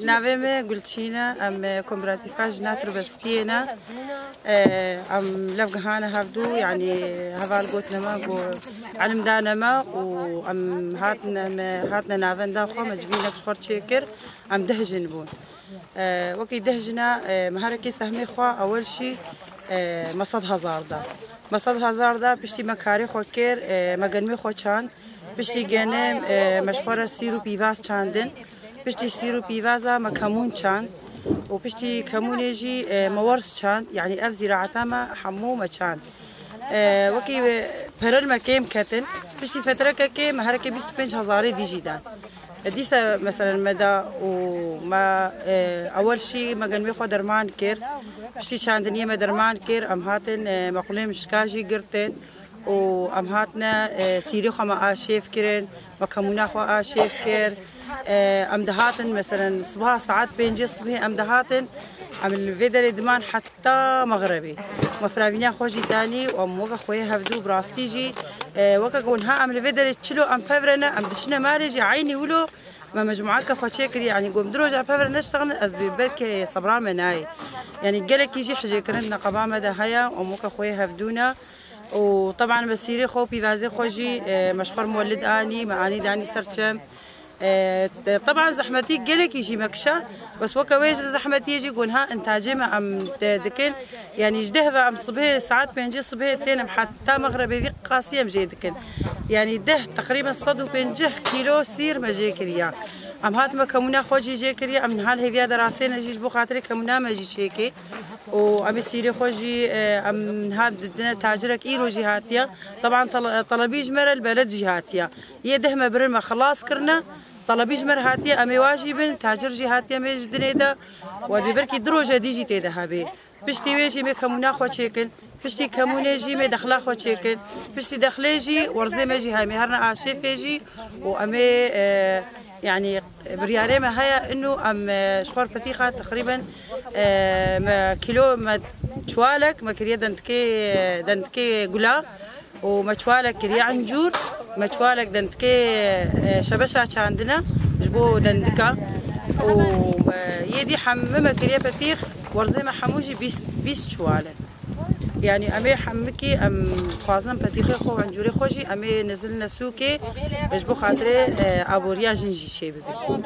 ناوێمێ گولچینە ئەم کۆمپراتیڤە ژناتر بەسپیێنە ئەم لەو گەهانە هەفتوو یعنی هەڤال گوتنەمە بۆ علمدانەمە و ئەم هاتنە ناوەندا خۆ مەجبووی نەکشخۆر چێ کرد ئەم دەهژن بوون وەکی دەهژنە مەهارەکی سەهمەی خوا ئەوەلشی مەسەد هەزاردا مەسەد هەزاردا پشتی مەکاری خۆ کرد مەگەنمی خۆ چاند پشتی گەنم مەشخۆرە سیر و پیڤاز چاندن پشتی سیر و پیڤازە مە کەمون چاند و پشتی کەمونێژی مەوەرس چاند یعنی ئەف زیراعەتامە هەموو مەچاند وەکی پەرەلمەکەیم کەتن پشتی فترەکەکێ مەهەرەکە 25,000 دیژیدان دیسە مەسەرەن مەدا و مە ئەوەلشی مەگەنمی خۆ دەرمان کرد پشتی چاندنیە مە دەرمان کرد ئەم هاتن مەقولێ مشکاژی گرتن و ئەم هاتنە سیری خۆمە ئاشێف کردن وە کەمونا خۆ ئاشێف کرد ئەم دەهاتن مەسەرەن سبها ساعات 5 سبهێ ئەم دەهاتن ئەم لێ دەرێ دمان حتا مەغربی مەفراوینیا خۆشی دانی و ئەم وەکە خۆی هەفتوو براستیژی وەکە گونها ئەم لێ دەرێ چلو ئەم پەڤرەنە ئەم دشنە مارێژی عینی ولو ما مجموعة خوتشي كري يعني قوم دروج على فبر نشتغل أزبي بركة صبرا مناي يعني قالك يجي حجي كرنا قبامة ده هيا وموك أخويا هفدونا وطبعا بسيري خو بيفازي خوجي مشهور مولد آني معاني داني سرتشم طبعا زحمتي قالك يجي مكشة بس وكا ويج زحمتي يجي قولها انتاجي ما ام دكن يعني جده ام صبح ساعات بينجي صبح تين حتى مغربي ذي قاسيه مجي دكن يعني ده تقريبا صدو بينجه كيلو سير مجي كريا ام هات ما كمونا خوجي جي كريا ام نهال هيفيا دراسين جيش بو خاطري كمونا مجي شيكي و ام سيري خوجي ام هاد دنا تاجرك ايرو جهاتيا طبعا طلبي جمر البلد جهاتيا يده ما برن ما خلاص كرنا طلبي جمر هاتيا امي واجبن تاجر جهاتيا ميج دنيدا وبيبركي دروجه ديجي تيدا هابي بشتي ويجي مي كمونا خو تشيكن بشتي كمونيجي مي دخلا خو تشيكن بشتي دخليجي ورزي ماجي هاي مي هرنا عاشيفيجي وامي يعني برياري ما هيا انه ام شخور بتيخه تقريبا ما كيلو ما تشوالك ما كريا دنتكي قلا وما تشوالك كريا عنجور ما تشوالك دنتكي شبشة عندنا جبو دندكا ويدي حممه كريا بتيخ ورزي ما حموجي بيس تشوالك يعني امي حمكي ام خوازن بتيخي خو عنجوري خوشي امي نزلنا سوكي اجبو خاطري ابوريا جنجي شي ببي